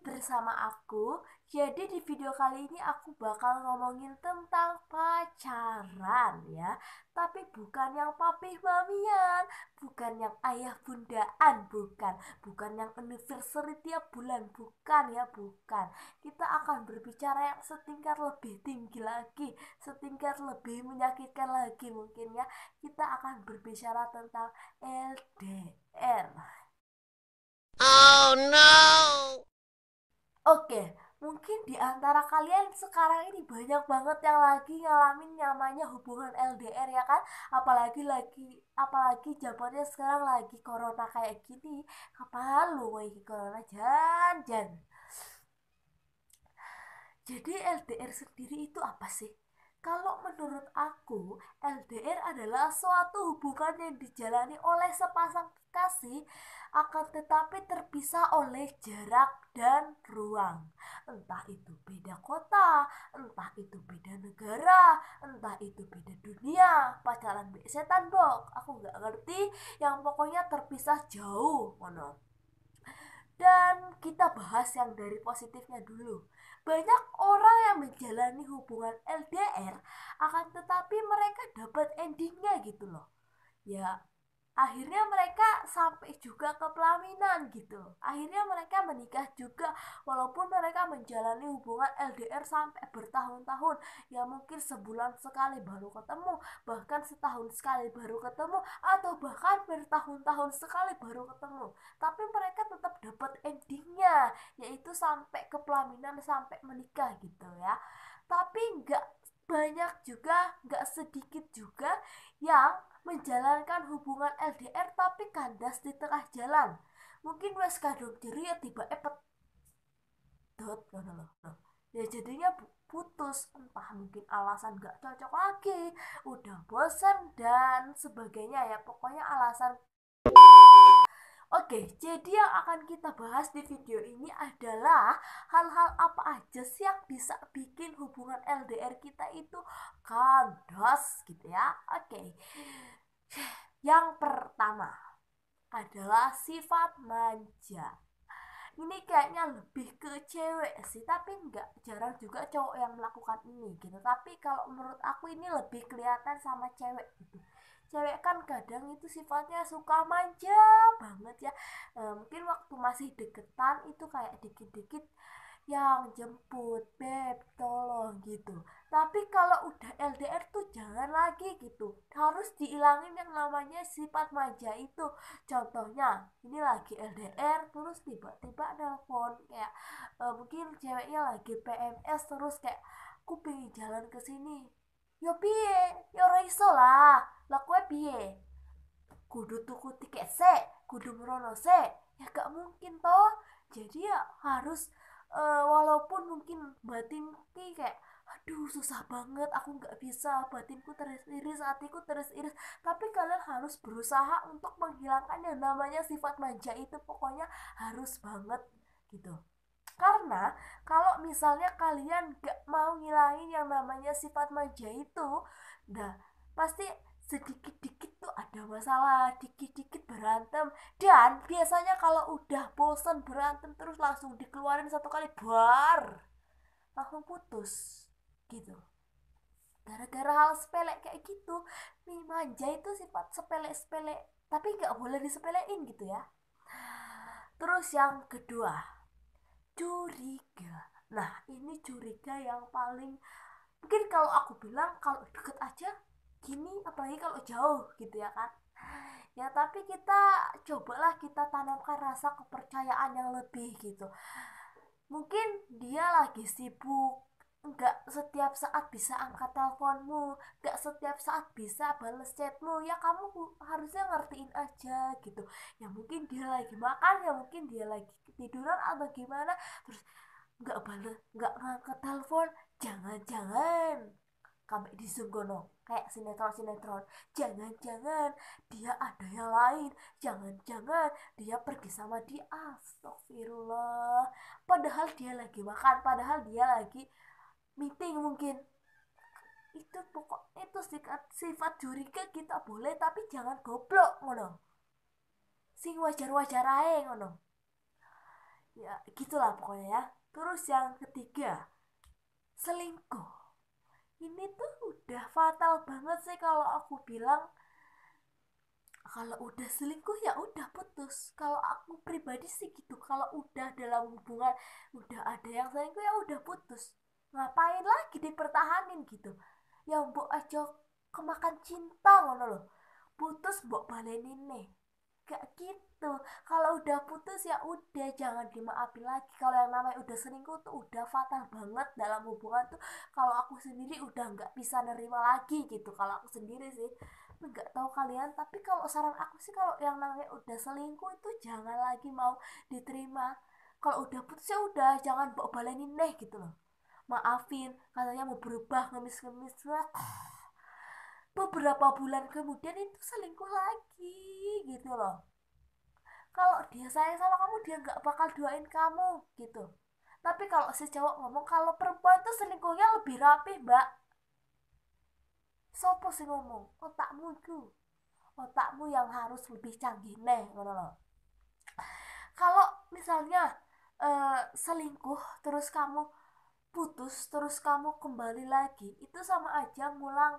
bersama aku. Jadi di video kali ini aku bakal ngomongin tentang pacaran ya. Tapi bukan yang papi mamian, bukan yang ayah bundaan, bukan. Bukan yang anniversary tiap bulan, bukan ya, bukan. Kita akan berbicara yang setingkat lebih tinggi lagi, setingkat lebih menyakitkan lagi mungkin ya. Kita akan berbicara tentang LDR. Oh no! Oke, mungkin di antara kalian sekarang ini banyak banget yang lagi ngalamin namanya hubungan LDR ya kan? Apalagi zamannya sekarang lagi corona kayak gini. Kapan lu lagi corona jan? Jadi LDR sendiri itu apa sih? Kalau menurut aku, LDR adalah suatu hubungan yang dijalani oleh sepasang kekasih akan tetapi terpisah oleh jarak dan ruang. Entah itu beda kota, entah itu beda negara, entah itu beda dunia. Pacaran be setan bok, aku nggak ngerti. Yang pokoknya terpisah jauh, mono. Dan kita bahas yang dari positifnya dulu. Banyak orang yang menjalani hubungan LDR, akan tetapi mereka dapat endingnya gitu loh. Ya, akhirnya mereka sampai juga ke pelaminan gitu. Akhirnya mereka menikah juga walaupun mereka menjalani hubungan LDR sampai bertahun-tahun. Ya mungkin sebulan sekali baru ketemu, bahkan setahun sekali baru ketemu, atau bahkan bertahun-tahun sekali baru ketemu. Tapi mereka tetap dapat endingnya, yaitu sampai ke pelaminan, sampai menikah gitu ya. Tapi nggak banyak juga, nggak sedikit juga yang menjalankan hubungan LDR tapi kandas di tengah jalan. Mungkin wes kadung diri ya tiba dot ngono loh. Ya jadinya putus, entah mungkin alasan gak cocok lagi, udah bosan dan sebagainya ya. Pokoknya alasan. Oke, jadi yang akan kita bahas di video ini adalah hal-hal apa aja sih yang bisa bikin hubungan LDR kita itu kandas gitu ya. Oke, yang pertama adalah sifat manja. Ini kayaknya lebih ke cewek sih, tapi nggak jarang juga cowok yang melakukan ini gitu. Tapi kalau menurut aku ini lebih kelihatan sama cewek gitu. Cewek kan kadang itu sifatnya suka manja banget ya. Mungkin waktu masih deketan itu kayak dikit-dikit yang jemput, beb, tolong gitu. Tapi kalau udah LDR tuh jangan lagi gitu. Harus dihilangin yang namanya sifat manja itu. Contohnya, ini lagi LDR terus tiba-tiba nelpon kayak mungkin ceweknya lagi PMS terus kayak aku pengen jalan ke sini. Yo piye? Yo raiso lah. Lah kowe piye? Kudu tuku tiket se, kudu merono se. Ya gak mungkin toh. Jadi ya harus walaupun mungkin batin kayak aduh susah banget aku nggak bisa, batinku teriris, hatiku teriris, tapi kalian harus berusaha untuk menghilangkan yang namanya sifat manja itu, pokoknya harus banget gitu. Karena kalau misalnya kalian gak mau ngilangin yang namanya sifat manja itu, nah pasti sedikit-dikit tuh ada masalah, dikit-dikit berantem. Dan biasanya kalau udah bosen berantem terus langsung dikeluarin satu kali bar, langsung putus gitu. Gara-gara hal sepele kayak gitu. Nih manja itu sifat sepele-sepele, tapi nggak boleh disepelein gitu ya. Terus yang kedua, curiga. Nah ini curiga yang paling, mungkin kalau aku bilang kalau deket aja gini, apalagi kalau jauh gitu ya kan. Ya tapi kita cobalah kita tanamkan rasa kepercayaan yang lebih gitu. Mungkin dia lagi sibuk, nggak setiap saat bisa angkat teleponmu, nggak setiap saat bisa bales chatmu, ya kamu harusnya ngertiin aja gitu. Ya mungkin dia lagi makan, ya mungkin dia lagi tiduran atau gimana, terus nggak bales, nggak ngangkat telepon. Jangan-jangan kami di zoom gono kayak sinetron-sinetron, jangan-jangan dia ada yang lain, jangan-jangan dia pergi sama dia. Astagfirullah, padahal dia lagi makan, padahal dia lagi meeting mungkin. Itu pokok itu sifat curiga kita boleh, tapi jangan goblok ngono, sing wajar-wajar aja ngono. Ya gitulah pokoknya ya. Terus yang ketiga, selingkuh. Ini tuh udah fatal banget sih kalau aku bilang. Kalau udah selingkuh ya udah putus. Kalau aku pribadi sih gitu, kalau udah dalam hubungan udah ada yang selingkuh ya udah putus. Ngapain lagi dipertahanin gitu? Ya mbok aja kemakan cinta ngono loh. Putus mbok balenin nih, gak gitu. Kalau udah putus ya udah, jangan dimaafin lagi. Kalau yang namanya udah selingkuh tuh udah fatal banget dalam hubungan tuh. Kalau aku sendiri udah nggak bisa nerima lagi gitu, kalau aku sendiri sih. Nggak tahu kalian, tapi kalau saran aku sih kalau yang namanya udah selingkuh itu jangan lagi mau diterima. Kalau udah putus ya udah, jangan bawa balenin deh gitu loh. Maafin, katanya mau berubah, ngemis-ngemis lah. Beberapa bulan kemudian itu selingkuh lagi gitu loh. Kalau dia sayang sama kamu dia nggak bakal doain kamu gitu. Tapi kalau si cowok ngomong kalau perempuan tuh selingkuhnya lebih rapi mbak, sopo sih ngomong? Otakmu itu, otakmu yang harus lebih canggih nih ngono loh. Kalau misalnya selingkuh terus kamu putus terus kamu kembali lagi, itu sama aja ngulang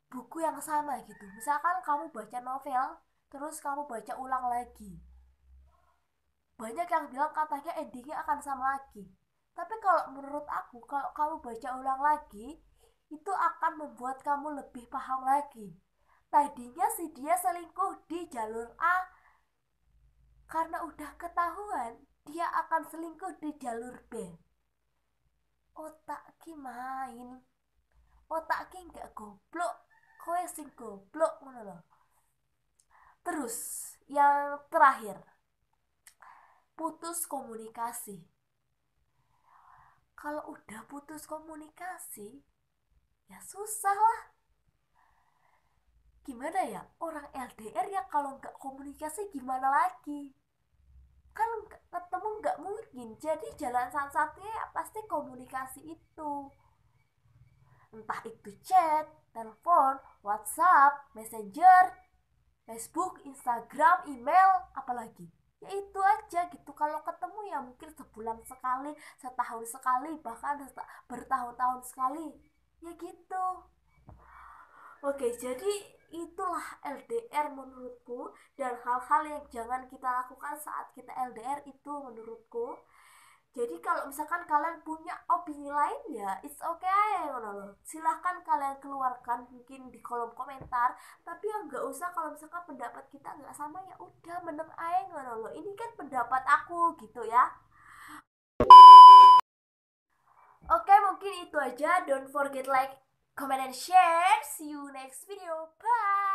buku yang sama gitu. Misalkan kamu baca novel terus kamu baca ulang lagi, banyak yang bilang katanya endingnya akan sama lagi. Tapi kalau menurut aku, kalau kamu baca ulang lagi, itu akan membuat kamu lebih paham lagi. Tadinya si dia selingkuh di jalur A, karena udah ketahuan dia akan selingkuh di jalur B. Otak ki main, otak ki nggak goblok, kowe sing goblok ngono loh. Terus yang terakhir, putus komunikasi. Kalau udah putus komunikasi ya susah lah. Gimana ya, orang LDR ya kalau nggak komunikasi gimana lagi, kan ketemu nggak mungkin. Jadi jalan satu-satunya ya pasti komunikasi itu, entah itu chat, telepon, WhatsApp, Messenger, Facebook, Instagram, email, apalagi ya itu aja gitu. Kalau ketemu ya mungkin sebulan sekali, setahun sekali, bahkan bertahun-tahun sekali, ya gitu. Oke, jadi itulah LDR menurutku, dan hal-hal yang jangan kita lakukan saat kita LDR itu menurutku. Jadi kalau misalkan kalian punya opini lain ya it's okay ngono. Silahkan kalian keluarkan mungkin di kolom komentar, tapi ya nggak usah kalau misalkan pendapat kita nggak sama ya udah meneng aja ngono. Ini kan pendapat aku gitu ya. Oke, mungkin itu aja. Don't forget like, comment and share. See you next video. Bye.